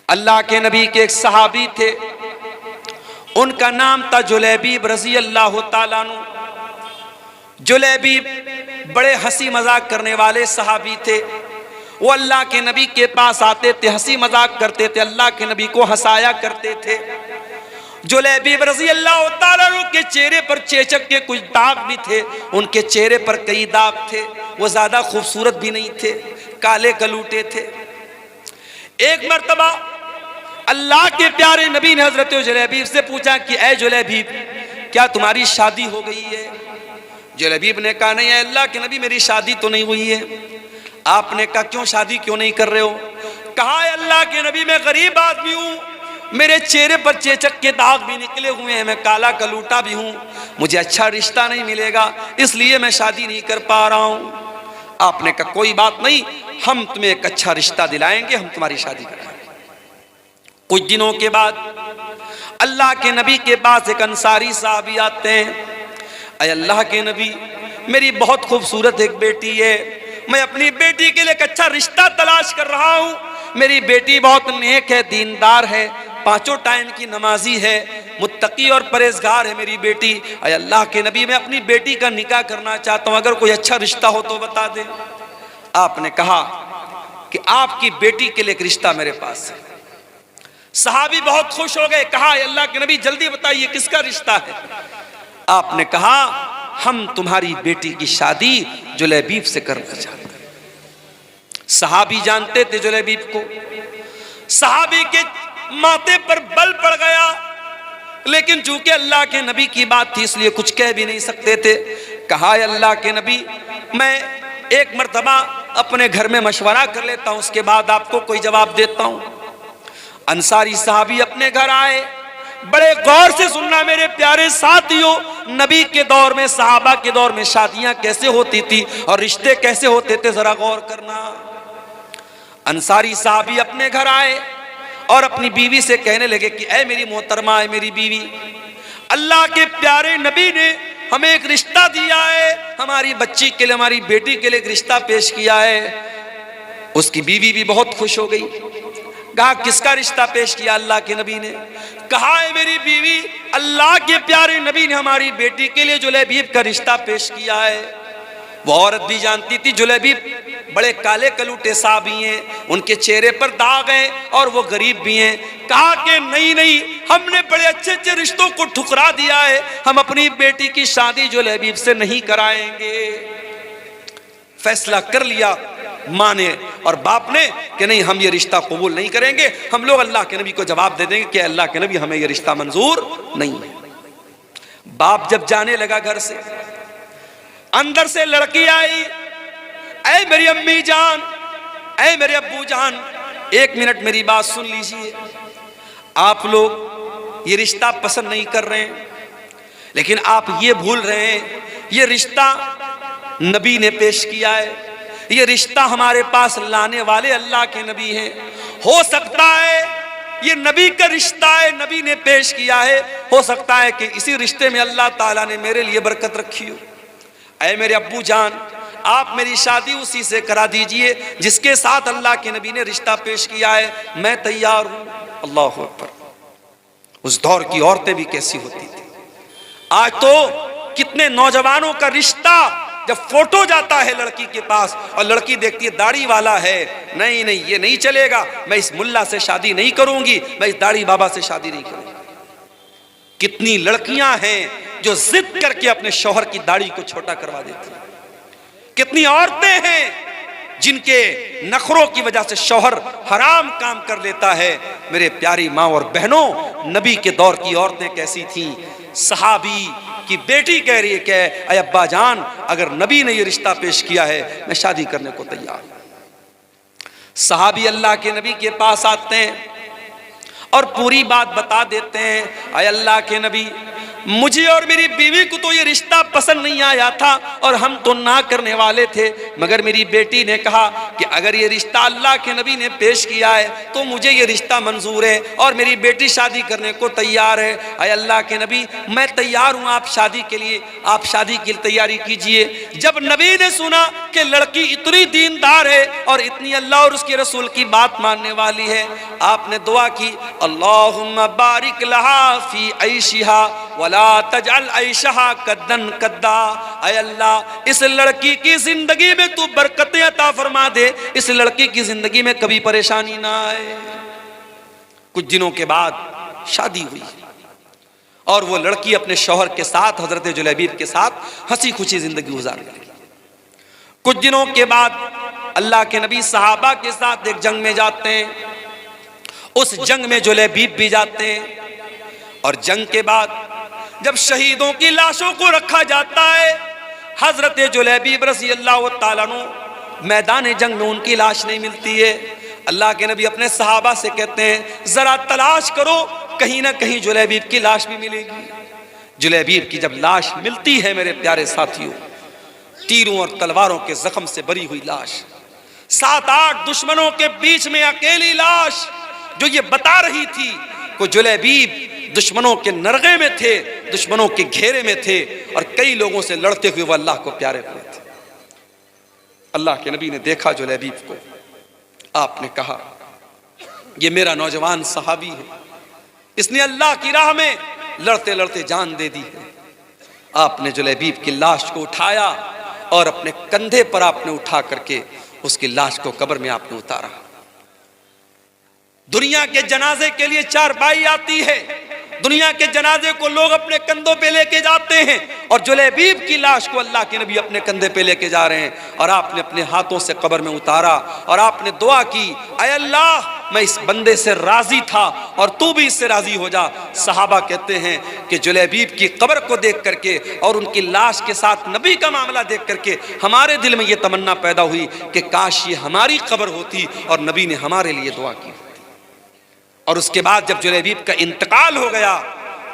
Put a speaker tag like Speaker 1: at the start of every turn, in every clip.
Speaker 1: अल्लाह के नबी के एक सहाबी थे, उनका नाम था जुलैबीब रज़ी अल्लाह ताला अन्हु। जुलैबीब बड़े हंसी मजाक करने वाले सहाबी थे। वो अल्लाह के नबी के पास आते थे, हंसी मजाक करते थे, अल्लाह के नबी को हंसाया करते थे। जुलैबीब रज़ी अल्लाह ताला अन्हु के चेहरे पर चेचक के कुछ दाग भी थे, उनके चेहरे पर कई दाग थे। वो ज्यादा खूबसूरत भी नहीं थे, काले कलूटे थे। एक मर्तबा अल्लाह के प्यारे नबी ने हजरत जुलैबीब से पूछा कि ऐ जुलैबीब, क्या तुम्हारी शादी हो गई है? जुलैबीब ने कहा नहीं अल्लाह के नबी, मेरी शादी तो नहीं हुई है। आपने कहा क्यों, शादी क्यों नहीं कर रहे हो? कहा अल्लाह के नबी, मैं गरीब आदमी हूँ, मेरे चेहरे पर चेचक के दाग भी निकले हुए हैं, मैं काला कलूटा भी हूँ, मुझे अच्छा रिश्ता नहीं मिलेगा, इसलिए मैं शादी नहीं कर पा रहा हूँ। आपने कहा कोई बात नहीं, हम तुम्हें एक अच्छा रिश्ता दिलाएंगे, हम तुम्हारी शादी कराएंगे। कुछ दिनों के बाद अल्लाह के नबी के पास एक अंसारी साहबी आते हैं। अय अल्लाह के नबी, मेरी बहुत खूबसूरत एक बेटी है, मैं अपनी बेटी के लिए एक अच्छा रिश्ता तलाश कर रहा हूँ। मेरी बेटी बहुत नेक है, दीनदार है, पांचों टाइम की नमाजी है, मुत्तकी और परहेजगार है मेरी बेटी। अय अल्लाह के नबी, मैं अपनी बेटी का निकाह करना चाहता हूँ, अगर कोई अच्छा रिश्ता हो तो बता दें। आपने कहा कि आपकी बेटी के लिए एक रिश्ता मेरे पास है। सहाबी बहुत खुश हो गए, कहा अल्लाह के नबी जल्दी बताइए किसका रिश्ता है? आपने कहा हम तुम्हारी बेटी की शादी जुलैबीब से करना चाहते हैं। सहाबी जानते थे जुलैबीब को, सहाबी के माथे पर बल पड़ गया, लेकिन चूंकि अल्लाह के नबी की बात थी इसलिए कुछ कह भी नहीं सकते थे। कहा अल्लाह के नबी, मैं एक मर्तबा अपने घर में मशवरा कर लेता हूं, उसके बाद आपको कोई जवाब देता हूं। अंसारी साहबी अपने घर आए, बड़े गौर से सुनना मेरे प्यारे साथियों, नबी के दौर में, सहाबा के दौर में शादियां कैसे होती थी और रिश्ते कैसे होते थे, जरा गौर करना। अंसारी साहबी अपने घर आए और अपनी बीवी से कहने लगे कि ऐ मेरी मोहतरमा, है मेरी बीवी, अल्लाह के प्यारे नबी ने हमें एक रिश्ता दिया है, हमारी बच्ची के लिए, हमारी बेटी के लिए एक रिश्ता पेश किया है। उसकी बीवी भी बहुत खुश हो गई। कहा किसका रिश्ता पेश किया अल्लाह के नबी ने? कहा है मेरी बीवी, अल्लाह के प्यारे नबी ने हमारी बेटी के लिए जुलैबीब का रिश्ता पेश किया है। वो औरत भी जानती थी जुलैबीब बड़े काले कलूटे साहबी हैं, उनके चेहरे पर दाग हैं और वो गरीब भी हैं। कहा कि नहीं नहीं, हमने बड़े अच्छे अच्छे रिश्तों को ठुकरा दिया है, हम अपनी बेटी की शादी जुलैबीब से नहीं कराएंगे। फैसला कर लिया माँ ने और बाप ने कि नहीं, हम ये रिश्ता कबूल नहीं करेंगे। हम लोग अल्लाह के नबी को जवाब दे देंगे कि अल्लाह के नबी, हमें ये रिश्ता मंजूर नहीं है। बाप जब जाने लगा घर से, अंदर से लड़की आई, ऐ मेरी अम्मी जान, ऐ मेरे अब्बू जान, एक मिनट मेरी बात सुन लीजिए। आप लोग ये रिश्ता पसंद नहीं कर रहे हैं, लेकिन आप ये भूल रहे हैं ये रिश्ता नबी ने पेश किया है, ये रिश्ता हमारे पास लाने वाले अल्लाह के नबी हैं। हो सकता है ये नबी का रिश्ता है, नबी ने पेश किया है, हो सकता है कि इसी रिश्ते में अल्लाह ताला ने मेरे लिए बरकत रखी हो। ऐ मेरे अब्बू जान, आप मेरी शादी उसी से करा दीजिए जिसके साथ अल्लाह के नबी ने रिश्ता पेश किया है, मैं तैयार हूं। अल्लाह अकबर। उस दौर की औरतें भी कैसी होती थी। आज तो कितने नौजवानों का रिश्ता जब फोटो जाता है लड़की के पास और लड़की देखती है दाढ़ी वाला है, नहीं नहीं ये नहीं चलेगा, मैं इस मुल्ला से शादी नहीं करूंगी, मैं इस दाढ़ी बाबा से शादी नहीं करूंगी। कितनी लड़कियां हैं जो जिद करके अपने शौहर की दाढ़ी को छोटा करवा देती हैं। कितनी औरतें हैं जिनके नखरों की वजह से शौहर हराम काम कर लेता है। मेरे प्यारी माँ और बहनों, नबी के दौर की औरतें कैसी थीं। सहाबी की बेटी कह रही है कि अय अब्बा जान, अगर नबी ने ये रिश्ता पेश किया है, मैं शादी करने को तैयार हूं। सहाबी अल्लाह के नबी के पास आते हैं और पूरी बात बता देते हैं। अय अल्लाह के नबी, मुझे और मेरी बीवी को तो ये रिश्ता पसंद नहीं आया था और हम तो ना करने वाले थे, मगर मेरी बेटी ने कहा कि अगर ये रिश्ता अल्लाह के नबी ने पेश किया है तो मुझे ये रिश्ता मंजूर है और मेरी बेटी शादी करने को तैयार है। अय अल्लाह के नबी, मैं तैयार हूँ आप शादी के लिए, आप शादी की तैयारी कीजिए। जब नबी ने सुना कि लड़की इतनी दीनदार है और इतनी अल्लाह और उसके रसूल की बात मानने वाली है, आपने दुआ की, अल्लाहुम्मा बारिक लहा फी ऐशिहा वला तजअल ऐशहा कद्दन कद्दा। ऐ अल्लाह, इस लड़की की जिंदगी में तू बरकतें अता फरमा दे, इस लड़की की जिंदगी में कभी परेशानी ना आए। कुछ दिनों के बाद शादी हुई और वो लड़की अपने शौहर के साथ, हजरत जुलैबीब के साथ हंसी खुशी जिंदगी गुजारने लगी। कुछ दिनों के बाद अल्लाह के नबी सहाबा के साथ एक जंग में जाते हैं। उस जंग में जुलैबीब भी जाते हैं और जंग के बाद जब शहीदों की लाशों को रखा जाता है, हजरत जुलैबीब रज़ी अल्लाह ताला अन्हु मैदान जंग में उनकी लाश नहीं मिलती है। अल्लाह के नबी अपने सहाबा से कहते हैं, जरा तलाश करो, कहीं ना कहीं जुलैबीब की लाश भी मिलेगी। जुलैबीब की जब लाश मिलती है मेरे प्यारे साथियों, तीरों और तलवारों के जख्म से भरी हुई लाश, 7-8 दुश्मनों के बीच में अकेली लाश, जो ये बता रही थी कि जुलैबीब दुश्मनों के नरगे में थे, दुश्मनों के घेरे में थे और कई लोगों से लड़ते हुए वो अल्लाह को प्यारे हुए थे। अल्लाह के नबी ने देखा जुलैबीब को, आपने कहा ये मेरा नौजवान सहाबी है, इसने अल्लाह की राह में लड़ते लड़ते जान दे दी है। आपने जुलैबीब की लाश को उठाया और अपने कंधे पर आपने उठा करके उसकी लाश को कब्र में आपने उतारा। दुनिया के जनाजे के लिए चारपाई आती है, दुनिया के जनाजे को लोग अपने कंधों पे लेके जाते हैं और जुलैबीब की लाश को अल्लाह के नबी अपने कंधे पे लेके जा रहे हैं और आपने अपने हाथों से कब्र में उतारा और आपने दुआ की, ऐ अल्लाह, मैं इस बंदे से राजी था और तू भी इससे राजी हो जा। सहाबा कहते हैं कि जुलैबीब की कब्र को देख करके और उनकी लाश के साथ नबी का मामला देख करके हमारे दिल में यह तमन्ना पैदा हुई कि काश ये हमारी कब्र होती और नबी ने हमारे लिए दुआ की। और उसके बाद जब जुलैबीब का इंतकाल हो गया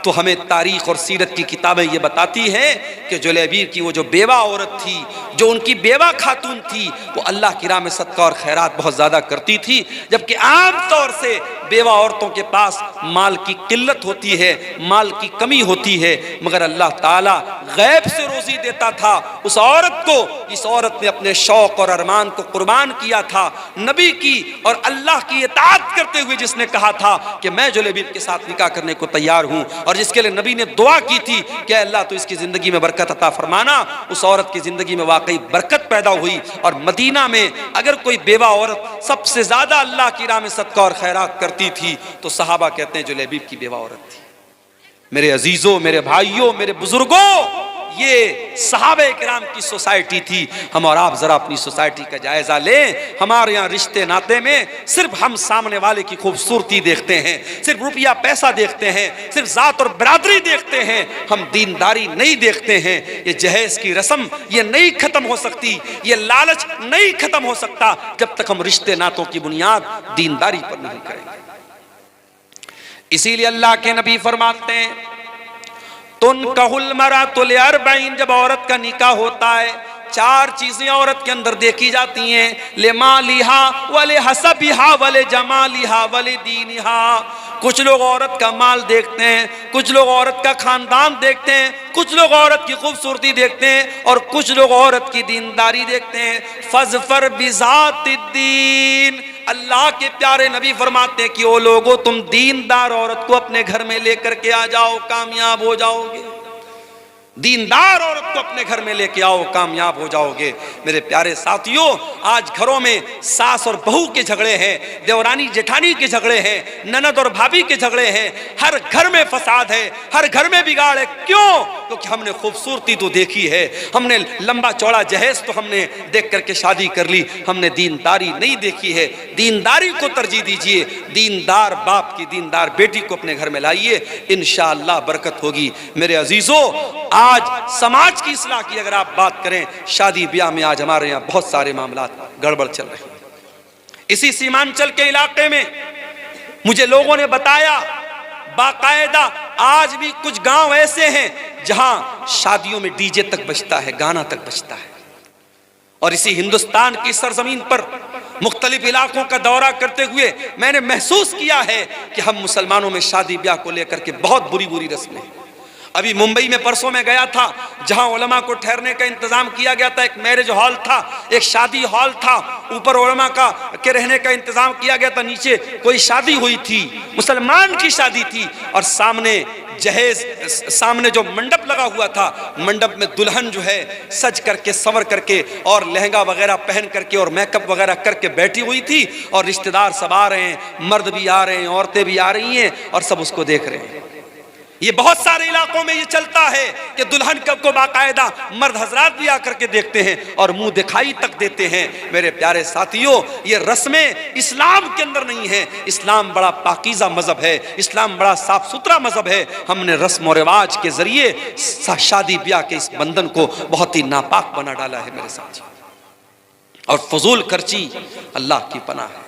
Speaker 1: तो हमें तारीख और सीरत की किताबें ये बताती हैं कि जुलैबीब की वो जो बेवा औरत थी, जो उनकी बेवा खातून थी, वो अल्लाह की राह में सदका और खैरात बहुत ज़्यादा करती थी, जबकि आम तौर से बेवा औरतों के पास माल की किल्लत होती है, माल की कमी होती है, मगर अल्लाह ताला गैब से रोज़ी देता था उस औरत को। इस औरत ने अपने शौक़ और अरमान को कुर्बान किया था नबी की और अल्लाह की इताअत करते हुए, जिसने कहा था कि मैं जुलैबीब के साथ निकाह करने को तैयार हूँ और जिसके लिए नबी ने दुआ की थी कि अल्लाह तो इसकी ज़िंदगी में बरकत अता फरमाना। उस औरत की ज़िंदगी में वाकई बरकत पैदा हुई और मदीना में अगर कोई बेवा औरत सबसे ज़्यादा अल्लाह की राह में सदका और खैरात करती थी तो सहाबा कहते हैं जुलैबीब की बेवा औरत थी। मेरे अजीज़ों, मेरे भाइयों, मेरे बुजुर्गों, ये सहाबे किराम की सोसाइटी थी। हम और आप जरा अपनी सोसाइटी का जायजा लें। हमारे यहाँ रिश्ते नाते में सिर्फ हम सामने वाले की खूबसूरती देखते हैं, सिर्फ रुपया पैसा देखते हैं, सिर्फ जात और बरादरी देखते हैं, हम दीनदारी नहीं देखते हैं। ये जहेज की रस्म ये नहीं खत्म हो सकती, ये लालच नहीं खत्म हो सकता जब तक हम रिश्ते नातों की बुनियाद दीनदारी पर नहीं करेंगे। इसीलिए अल्लाह के नबी फरमाते हैं, तुनकहुल मरातुल अर्बईन, जब औरत का निकाह होता है 4 चीजें औरत के अंदर देखी जाती हैं, ले मालिहा वले हसबिहा वले जमालिहा वले दीनिहा। कुछ लोग औरत का माल देखते हैं, कुछ लोग औरत का खानदान देखते हैं, कुछ लोग औरत की खूबसूरती देखते हैं और कुछ लोग औरत की दीनदारी देखते हैं। फज़फर बिज़ातिद्दीन, अल्लाह के प्यारे नबी फरमाते हैं कि ओ लोगों, तुम दीनदार औरत को अपने घर में लेकर के आ जाओ, कामयाब हो जाओगे। दीनदार औरत को अपने घर में लेके आओ, कामयाब हो जाओगे। मेरे प्यारे साथियों, आज घरों में सास और बहू के झगड़े हैं, देवरानी जेठानी के झगड़े हैं, ननद और भाभी के झगड़े हैं, हर घर में फसाद है, हर घर में बिगाड़ है। क्यों? क्योंकि हमने खूबसूरती तो देखी है, हमने लंबा चौड़ा जहेज तो हमने देख करके शादी कर ली, हमने दीनदारी नहीं देखी है। दीनदारी को तरजीह दीजिए, दीनदार बाप की दीनदार बेटी को अपने घर में लाइए, इंशाअल्लाह बरकत होगी। मेरे अजीजों, आज समाज की इस्लाह की अगर आप बात करें, शादी ब्याह में आज हमारे यहाँ बहुत सारे मामला गड़बड़ चल रहे हैं। इसी सीमांचल के इलाके में मुझे लोगों ने बताया, बाकायदा आज भी कुछ गांव ऐसे हैं जहां शादियों में डीजे तक बजता है, गाना तक बजता है। और इसी हिंदुस्तान की सरजमीन पर मुख्तलिफ इलाकों का दौरा करते हुए मैंने महसूस किया है कि हम मुसलमानों में शादी ब्याह को लेकर के बहुत बुरी बुरी रस्में हैं। अभी मुंबई में परसों में गया था, जहां उलमा को ठहरने का इंतजाम किया गया था। एक मैरिज हॉल था, एक शादी हॉल था, ऊपर उलमा के रहने का इंतजाम किया गया था, नीचे कोई शादी हुई थी, मुसलमान की शादी थी। और सामने जहेज, सामने जो मंडप लगा हुआ था, मंडप में दुल्हन जो है सज करके संवर करके और लहंगा वगैरह पहन करके और मेकअप वगैरह करके बैठी हुई थी। और रिश्तेदार सब आ रहे हैं, मर्द भी आ रहे हैं, औरतें भी आ रही हैं और सब उसको देख रहे हैं। ये बहुत सारे इलाकों में ये चलता है कि दुल्हन को बाकायदा मर्द हजरात भी आकर के देखते हैं और मुंह दिखाई तक देते हैं। मेरे प्यारे साथियों, ये रस्में इस्लाम के अंदर नहीं है। इस्लाम बड़ा पाकीज़ा मजहब है, इस्लाम बड़ा साफ सुथरा मजहब है। हमने रस्म और रिवाज के जरिए शादी ब्याह के इस बंधन को बहुत ही नापाक बना डाला है मेरे साथियों। और फजूल खर्ची अल्लाह की पनाह है।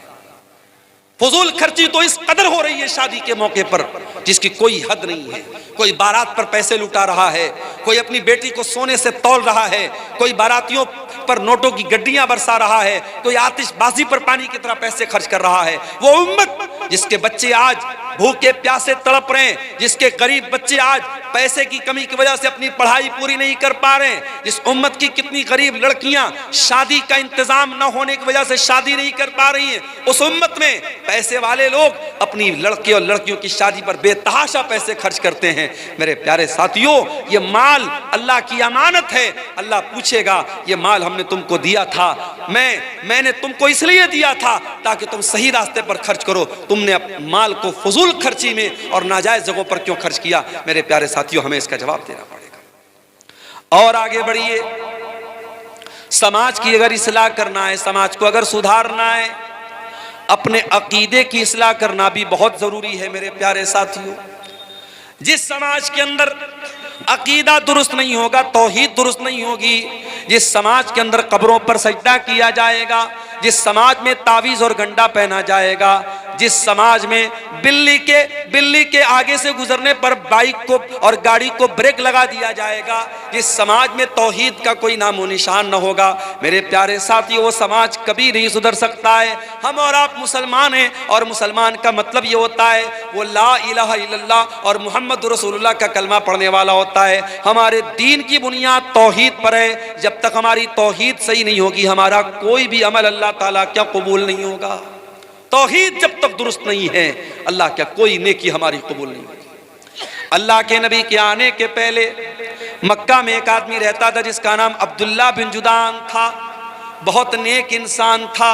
Speaker 1: फजूल खर्ची तो इस कदर हो रही है शादी के मौके पर जिसकी कोई हद नहीं है। कोई बारात पर पैसे लुटा रहा है, कोई अपनी बेटी को सोने से तौल रहा है, कोई बारातियों पर नोटों की गड्डियां बरसा रहा है, कोई आतिशबाजी पर पानी की तरह पैसे खर्च कर रहा है। वो उम्मत जिसके बच्चे आज भूखे प्यासे तड़प रहे हैं, जिसके गरीब बच्चे आज पैसे की कमी की वजह से अपनी पढ़ाई पूरी नहीं कर पा रहे हैं, जिस उम्मत की कितनी गरीब लड़कियां शादी का इंतजाम न होने की वजह से शादी नहीं कर पा रही हैं, उस उम्मत में पैसे वाले लोग अपनी लड़के और लड़कियों की शादी पर बेतहाशा पैसे खर्च करते हैं। मेरे प्यारे साथियों, ये माल अल्लाह की अमानत है। अल्लाह पूछेगा, ये माल हमने तुमको दिया था, मैंने तुमको इसलिए दिया था ताकि तुम सही रास्ते पर खर्च करो। तुमने माल को फजूल खर्ची में और नाजायज जगहों पर क्यों खर्च किया? मेरे प्यारे साथियों, हमें इसका जवाब देना पड़ेगा। और आगे बढ़िए, समाज की अगर इस्लाह करना है, समाज को अगर सुधारना है, अपने अकीदे की इस्लाह करना भी बहुत जरूरी है। मेरे प्यारे साथियों, जिस समाज के अंदर अकीदा दुरुस्त नहीं होगा, तौहीद दुरुस्त नहीं होगी, जिस समाज के अंदर कब्रों पर सजदा किया जाएगा, जिस समाज में तावीज़ और गंडा पहना जाएगा, जिस समाज में बिल्ली के आगे से गुजरने पर बाइक को और गाड़ी को ब्रेक लगा दिया जाएगा, जिस समाज में तौहीद का कोई नामो निशान न होगा, मेरे प्यारे साथियों, वो समाज कभी नहीं सुधर सकता है। हम और आप मुसलमान हैं और मुसलमान का मतलब ये होता है वो ला इलाहा इल्लल्लाह और मुहम्मद रसूलुल्लाह का कलमा पढ़ने वाला होता है। हमारे दीन की बुनियाद तौहीद पर है। जब तक हमारी तौहीद सही नहीं होगी, हमारा कोई भी अमल अल्लाह ताला क्या कबूल नहीं होगा। तौहीद जब तक दुरुस्त नहीं है, अल्लाह क्या कोई नेकी हमारी कबूल नहीं होगी। अल्लाह के नबी के आने के पहले मक्का में एक आदमी रहता था जिसका नाम अब्दुल्ला बिन जुदान था। बहुत नेक इंसान था,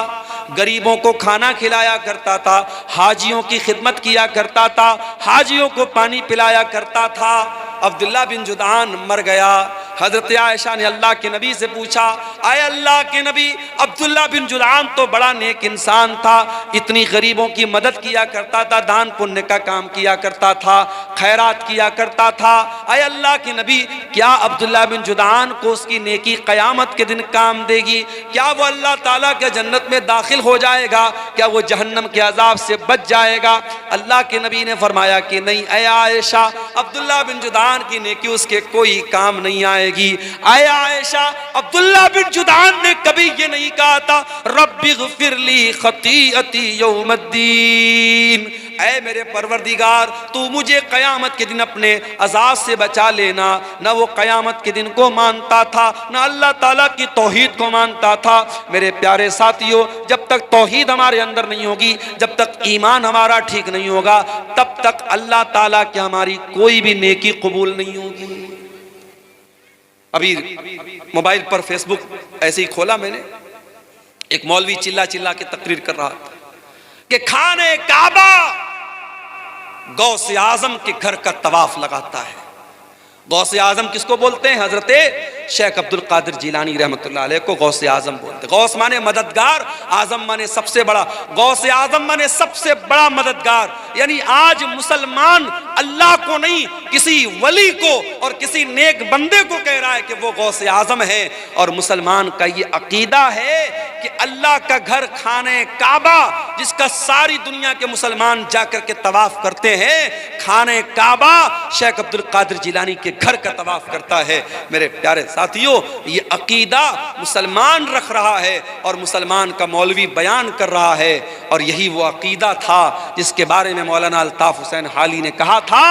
Speaker 1: गरीबों को खाना खिलाया करता था, हाजियों की खिदमत किया करता था, हाजियों को पानी पिलाया करता था। अब्दुल्ला बिन जुदान मर गया। हजरत आयशा ने अल्लाह के नबी से पूछा, आए अल्लाह के नबी, अब्दुल्ला बिन जुदान तो बड़ा नेक इंसान था, इतनी गरीबों की मदद किया करता था, दान पुण्य का काम किया करता था, खैरात किया करता था। आए अल्लाह के नबी, क्या अब्दुल्ला बिन जुदान को उसकी नेकी क़यामत के दिन काम देगी? क्या वो अल्लाह ताला के जन्नत में दाखिल हो जाएगा? क्या वो जहन्नम के अजाब से बच जाएगा? अल्लाह के नबी ने फरमाया कि नहीं, ऐ आयशा, अब्दुल्ला बिन जुदान की नेकी उसके कोई काम नहीं आएगी। ऐ आयशा, अब्दुल्ला बिन जुदान ने कभी ये नहीं कहा था रब्बी ग़फ़िरली ख़तीअती यौमद्दीन, ऐ मेरे परवरदिगार तू मुझे क़यामत के दिन अपने अज़ाब से बचा लेना। न वो क़यामत के दिन को मानता था, न अल्लाह ताला की तौहीद को मानता था। मेरे प्यारे साथियों, जब तक तौहीद हमारे अंदर नहीं होगी, जब तक ईमान हमारा ठीक नहीं होगा, तब तक अल्लाह ताला की हमारी कोई भी नेकी कबूल नहीं होगी। अभी मोबाइल पर फेसबुक ऐसे ही खोला मैंने, एक मौलवी चिल्ला चिल्ला के तकरीर कर रहा था कि खाने काबा गौसे आजम के घर का तवाफ लगाता है। गौसे आजम किसको बोलते हैं? हजरत शेख अब्दुल कादिर जिलानी रहमतुल्लाह अलैह को गौसे आजम बोलते। गौस माने मददगार, आजम माने सबसे बड़ा। गौसे आजम माने सबसे बड़ा मददगार। यानी आज मुसलमान अल्लाह को नहीं, किसी वली को और किसी नेक बंदे को कह रहा है कि वो गौसे आजम है। और मुसलमान का ये अकीदा है कि अल्लाह का घर खाने काबा, जिसका सारी दुनिया के मुसलमान जाकर के तवाफ करते हैं, खाने काबा शेख अब्दुल कादिर जिलानी के घर का तवाफ करता है। मेरे प्यारे साथियों, ये अकीदा मुसलमान रख रहा है और मुसलमान का मौलवी बयान कर रहा है, और यही वो अकीदा था जिसके बारे में मौलाना अल्ताफ हुसैन हाली ने कहा था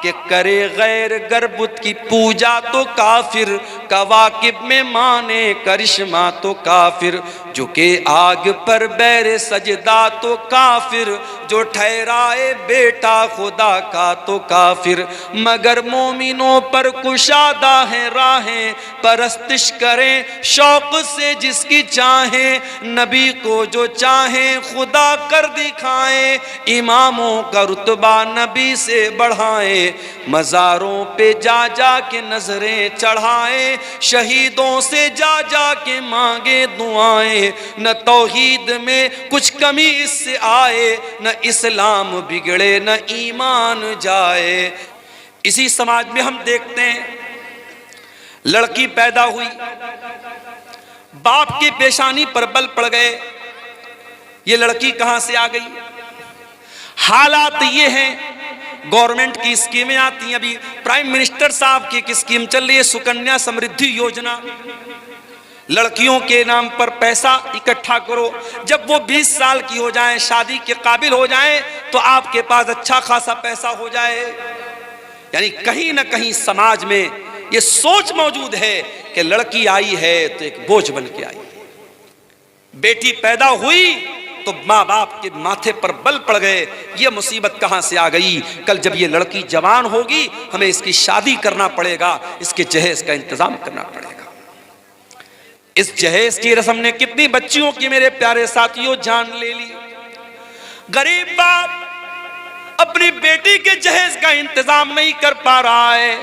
Speaker 1: कि करे गैर गरबुत की पूजा तो काफिर, कवाकिब में माने करिश्मा तो काफिर, झुके आग पर बैर सजदा तो काफिर, जो ठहराए बेटा खुदा का तो काफिर, मगर मोमिनों पर कुशादा है राहें, परस्तिश करें शौक से जिसकी चाहें, नबी को जो चाहें खुदा कर दिखाएं, इमामों का रुतबा नबी से बढ़ाएं, मज़ारों पे जा जा के नजरें चढ़ाएं, शहीदों से जा जा के मांगे दुआएं, न तौहीद में कुछ कमी इससे आए, न इस्लाम बिगड़े न ईमान जाए। इसी समाज में हम देखते हैं, लड़की पैदा हुई, बाप की पेशानी पर बल पड़ गए, ये लड़की कहां से आ गई। हालात ये हैं, गवर्नमेंट की स्कीमें आती हैं, अभी प्राइम मिनिस्टर साहब की एक स्कीम चल रही है, सुकन्या समृद्धि योजना, लड़कियों के नाम पर पैसा इकट्ठा करो, जब वो 20 साल की हो जाएं, शादी के काबिल हो जाएं, तो आपके पास अच्छा खासा पैसा हो जाए। यानी कहीं ना कहीं समाज में ये सोच मौजूद है कि लड़की आई है तो एक बोझ बन के आई है, बेटी पैदा हुई तो माँ बाप के माथे पर बल पड़ गए, ये मुसीबत कहां से आ गई। कल जब ये लड़की जवान होगी, हमें इसकी शादी करना पड़ेगा, इसके जहेज का इंतजाम करना पड़ेगा। इस जहेज की रस्म ने कितनी बच्चियों की, मेरे प्यारे साथियों, जान ले ली। गरीब बाप अपनी बेटी के जहेज का इंतजाम नहीं कर पा रहा है,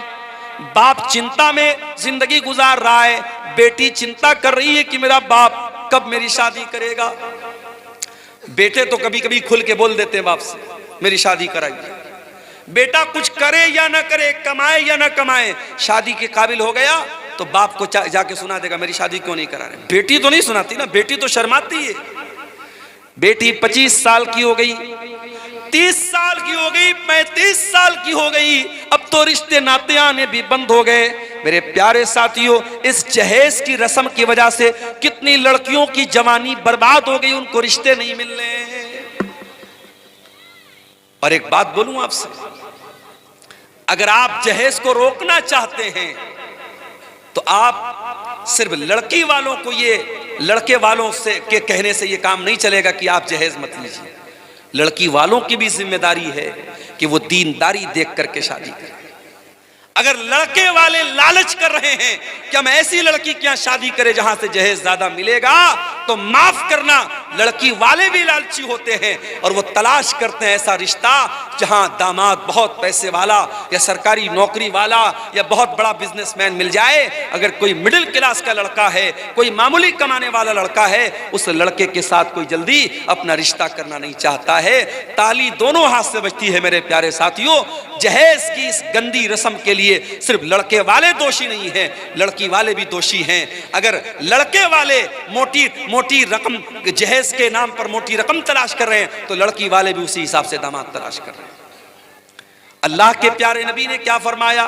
Speaker 1: बाप चिंता में जिंदगी गुजार रहा है, बेटी चिंता कर रही है कि मेरा बाप कब मेरी शादी करेगा। बेटे तो कभी कभी खुल के बोल देते हैं बाप से, मेरी शादी कराइए। बेटा कुछ करे या ना करे, कमाए या ना कमाए, शादी के काबिल हो गया तो बाप को जाके सुना देगा, मेरी शादी क्यों नहीं करा रहे। बेटी तो नहीं सुनाती ना, बेटी तो शर्माती है। बेटी 25 साल की हो गई, 30 साल की हो गई, 35 साल की हो गई, अब तो रिश्ते नाते आने भी बंद हो गए। मेरे प्यारे साथियों, इस जहेज की रस्म की वजह से कितनी लड़कियों की जवानी बर्बाद हो गई, उनको रिश्ते नहीं मिल रहे हैं। और एक बात बोलूं आपसे, अगर आप जहेज को रोकना चाहते हैं तो आप सिर्फ लड़की वालों को, ये लड़के वालों से के कहने से ये काम नहीं चलेगा कि आप जहेज मत लीजिए। लड़की वालों की भी जिम्मेदारी है कि वो दीनदारी देख करके शादी करें। अगर लड़के वाले लालच कर रहे हैं कि हम ऐसी लड़की क्या शादी करें जहां से जहेज ज्यादा मिलेगा, तो माफ करना, लड़की वाले भी लालची होते हैं और वो तलाश करते हैं ऐसा रिश्ता जहां दामाद बहुत पैसे वाला या सरकारी नौकरी वाला या बहुत बड़ा बिजनेसमैन मिल जाए। अगर कोई मिडिल क्लास का लड़का है, कोई मामूली कमाने वाला लड़का है, उस लड़के के साथ कोई जल्दी अपना रिश्ता करना नहीं चाहता है। ताली दोनों हाथ से बजती है मेरे प्यारे साथियों। जहेज की इस गंदी रस्म के लिए सिर्फ लड़के वाले दोषी नहीं हैं, लड़की वाले भी दोषी हैं। अगर लड़के वाले मोटी रकम, जहेज के नाम पर मोटी रकम तलाश कर रहे हैं, तो लड़की वाले भी उसी हिसाब से दामाद तलाश कर रहे हैं। अल्लाह के प्यारे नबी ने क्या फरमाया,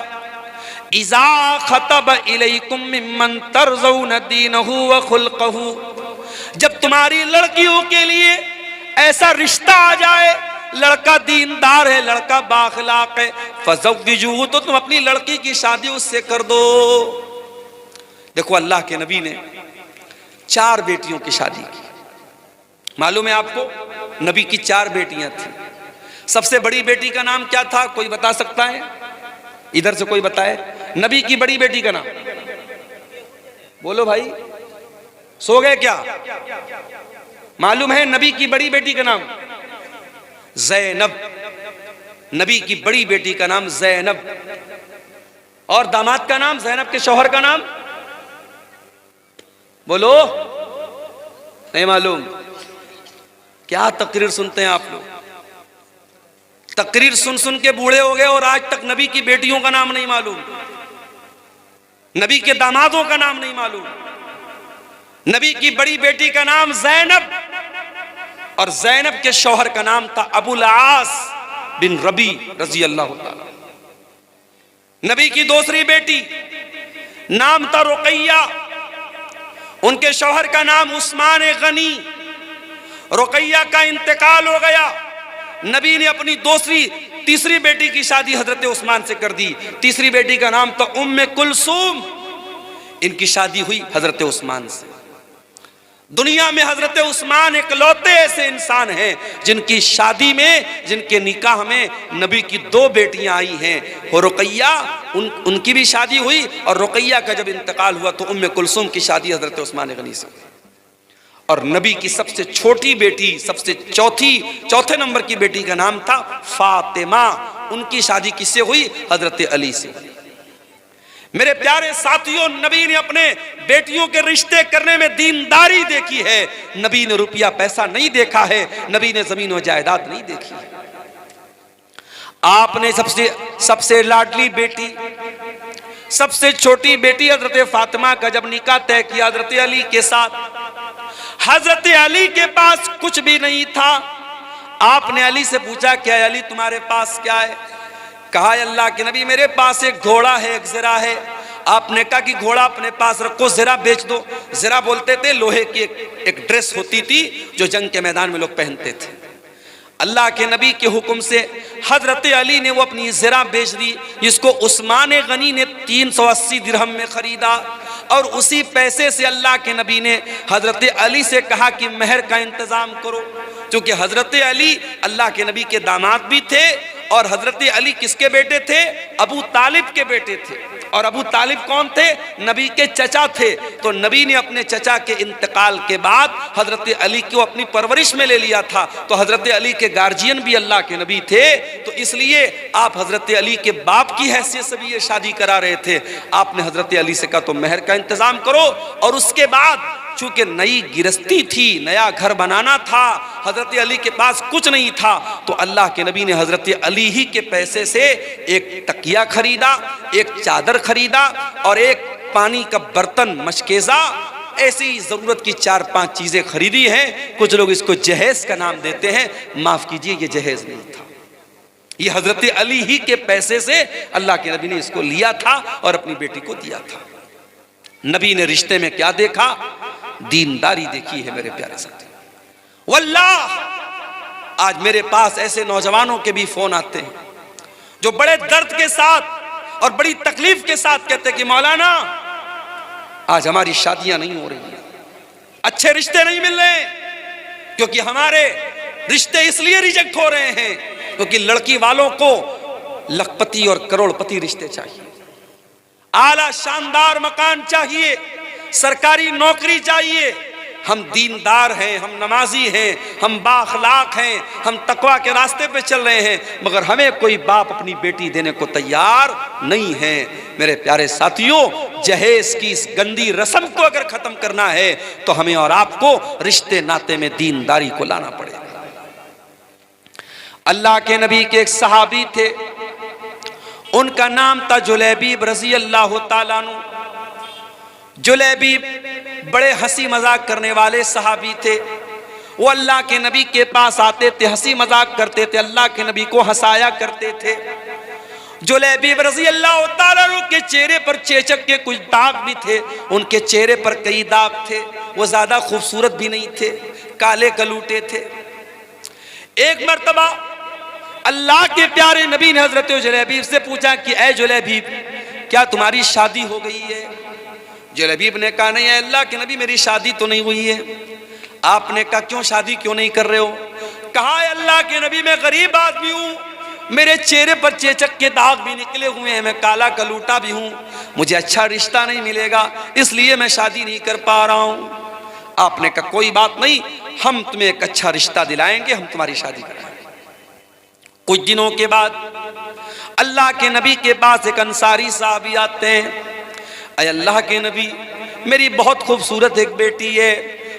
Speaker 1: इज़ा खतब इलैकुम मिम्मन तरज़ौन दीनहु व खुल्क़हु, जब तुम्हारी लड़कियों के लिए ऐसा रिश्ता आ जाए, लड़का दीनदार है, लड़का बाखलाक है, फज़व्विजूहु, तो तुम अपनी लड़की की शादी उससे कर दो। देखो अल्लाह के नबी ने 4 बेटियों की शादी की। मालूम है आपको, नबी की 4 बेटियां थी। सबसे बड़ी बेटी का नाम क्या था, कोई बता सकता है? इधर से कोई बताए नबी की बड़ी बेटी का नाम। बोलो भाई, सो गए क्या? मालूम है नबी की बड़ी बेटी का नाम ज़ैनब। नबी की बड़ी बेटी का नाम ज़ैनब, और दामाद का नाम, ज़ैनब के शौहर का नाम बोलो, नहीं मालूम? क्या तकरीर सुनते हैं आप लोग? तकरीर सुन सुन के बूढ़े हो गए और आज तक नबी की बेटियों का नाम नहीं मालूम, नबी के दामादों का नाम नहीं मालूम। नबी की बड़ी बेटी का नाम जैनब और जैनब के शौहर का नाम था अबुल आस बिन रबी रजी अल्लाह ताला। नबी की दूसरी बेटी नाम था रुकैया, उनके शौहर का नाम उस्मान गनी। रुकैया का इंतकाल हो गया, नबी ने अपनी तीसरी बेटी की शादी हजरत उस्मान से कर दी। तीसरी बेटी का नाम था उम्मे कुलसूम, इनकी शादी हुई हजरत उस्मान से। दुनिया में हजरत उस्मान इकलौते ऐसे इंसान हैं जिनकी शादी में, जिनके निकाह में नबी की 2 बेटियां आई हैं। और रुकैया उनकी भी शादी हुई, और रुकैया का जब इंतकाल हुआ तो उम्मे कुलसूम की शादी हजरत उस्मान गनी से हुई। और नबी की सबसे छोटी बेटी, सबसे चौथे नंबर की बेटी का नाम था फातिमा, उनकी शादी किससे हुई? हजरत अली से। मेरे प्यारे साथियों, नबी ने अपने बेटियों के रिश्ते करने में दीनदारी देखी है। नबी ने रुपया पैसा नहीं देखा है, नबी ने जमीन और जायदाद नहीं देखी है। आपने सबसे लाडली बेटी, सबसे छोटी बेटी हजरत फातिमा का जब निकाह तय किया हजरत अली के साथ, हजरत अली के पास कुछ भी नहीं था। आपने अली से पूछा, क्या अली तुम्हारे पास क्या है? कहा, अल्लाह के नबी मेरे पास एक घोड़ा है, एक ज़रा है। आपने कहा कि घोड़ा अपने पास रखो, ज़रा बेच दो। ज़रा बोलते थे लोहे की एक ड्रेस होती थी जो जंग के मैदान में लोग पहनते थे। अल्लाह के नबी के हुक्म से हजरत अली ने वो अपनी ज़रा बेच दी, जिसको उस्मान गनी ने 380 दिरहम में खरीदा। और उसी पैसे से अल्लाह के नबी ने हजरत अली से कहा कि महर का इंतजाम करो, क्योंकि हजरत अली अल्लाह के नबी के दामाद भी थे। और हजरत अली किसके बेटे थे? अबू तालिब के बेटे थे। और अबू तालिब कौन थे? नबी के चचा थे। तो नबी ने अपने चचा के इंतकाल के बाद हजरत अली को अपनी परवरिश में ले लिया था। तो हजरत अली के गार्जियन भी अल्लाह के नबी थे, तो इसलिए आप हजरत अली के बाप की हैसियत से भी ये शादी करा रहे थे। आपने हजरत अली से कहा तो महर का इंतजाम करो। और उसके बाद चूंकि नई गिरस्ती थी, नया घर बनाना था, हजरत अली के पास कुछ नहीं था, तो अल्लाह के नबी ने हजरत अली ही के पैसे से एक तकिया खरीदा, एक चादर खरीदा और एक पानी का बर्तन, मशकेजा, ऐसी जरूरत की 4-5 चीजें खरीदी हैं। कुछ लोग इसको जहेज का नाम देते हैं, माफ कीजिए ये जहेज नहीं था, ये हजरत अली ही के पैसे से अल्लाह के नबी ने इसको लिया था और अपनी बेटी को दिया था। नबी ने रिश्ते में क्या देखा? दीनदारी देखी है मेरे प्यारे साथी। वल्लाह आज मेरे पास ऐसे नौजवानों के भी फोन आते हैं जो बड़े दर्द के साथ और बड़ी तकलीफ के साथ कहते हैं कि मौलाना आज हमारी शादियां नहीं हो रही हैं, अच्छे रिश्ते नहीं मिल रहे, क्योंकि हमारे रिश्ते इसलिए रिजेक्ट हो रहे हैं क्योंकि लड़की वालों को लखपति और करोड़पति रिश्ते चाहिए, आला शानदार मकान चाहिए, सरकारी नौकरी चाहिए। हम दीनदार हैं, हम नमाजी हैं, हम बाखलाक हैं, हम तकवा के रास्ते पे चल रहे हैं, मगर हमें कोई बाप अपनी बेटी देने को तैयार नहीं है। मेरे प्यारे साथियों, जहेज की इस गंदी रस्म को अगर खत्म करना है तो हमें और आपको रिश्ते नाते में दीनदारी को लाना पड़ेगा। अल्लाह के नबी के एक सहाबी थे, उनका नाम था जुलैबीब रजी अल्लाह ताला अन्हु। जुलैबीब बड़े हंसी मजाक करने वाले सहाबी थे। वो अल्लाह के नबी के पास आते थे, हंसी मजाक करते थे, अल्लाह के नबी को हंसाया करते थे। जुलैबीब रजी अल्लाह ताला अन्हु के चेहरे पर चेचक के कुछ दाग भी थे, उनके चेहरे पर कई दाग थे, वो ज्यादा खूबसूरत भी नहीं थे, काले कलूटे थे। एक मर्तबा अल्लाह के प्यारे नबी ने हजरत जुलैबीब से पूछा कि ऐ जुलैबीब, क्या तुम्हारी शादी हो गई है? जुलैबीब ने कहा नहीं है अल्लाह के नबी, मेरी शादी तो नहीं हुई है। आपने कहा क्यों शादी क्यों नहीं कर रहे हो? कहा अल्लाह के नबी, मैं गरीब आदमी हूँ, मेरे चेहरे पर चेचक के दाग भी निकले हुए हैं, मैं काला कलूटा भी हूँ, मुझे अच्छा रिश्ता नहीं मिलेगा, इसलिए मैं शादी नहीं कर पा रहा हूँ। आपने कहा कोई बात नहीं, हम तुम्हें एक अच्छा रिश्ता दिलाएंगे, हम तुम्हारी शादी कराएंगे। कुछ दिनों के बाद अल्लाह के नबी के पास एक अंसारी साहबी आते हैं, अय अल्लाह के नबी, मेरी बहुत खूबसूरत एक बेटी है,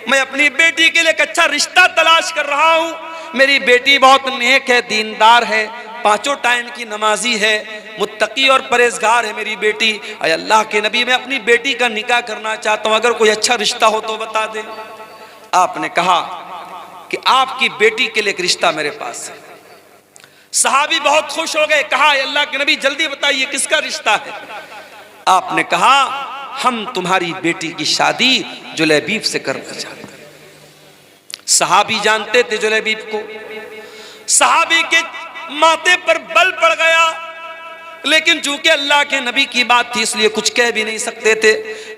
Speaker 1: मैं अपनी बेटी के लिए एक अच्छा रिश्ता तलाश कर रहा हूँ, मेरी बेटी बहुत नेक है, दीनदार है, पांचों टाइम की नमाजी है, मुत्तकी और परहेजगार है मेरी बेटी। अय अल्लाह के नबी, मैं अपनी बेटी का निकाह करना चाहता हूं, अगर कोई अच्छा रिश्ता हो तो बता दे। आपने कहा कि आपकी बेटी के लिए एक रिश्ता मेरे पास है। सहाबी बहुत खुश हो गए, कहा अल्लाह के नबी जल्दी बताइए किसका रिश्ता है। आपने कहा हम तुम्हारी बेटी की शादी जुलैबीब से करना चाहते हैं। सहाबी जानते थे जुलैबीब को, सहाबी के माथे पर बल पड़ गया, लेकिन चूंकि अल्लाह के नबी की बात थी इसलिए कुछ कह भी नहीं सकते थे।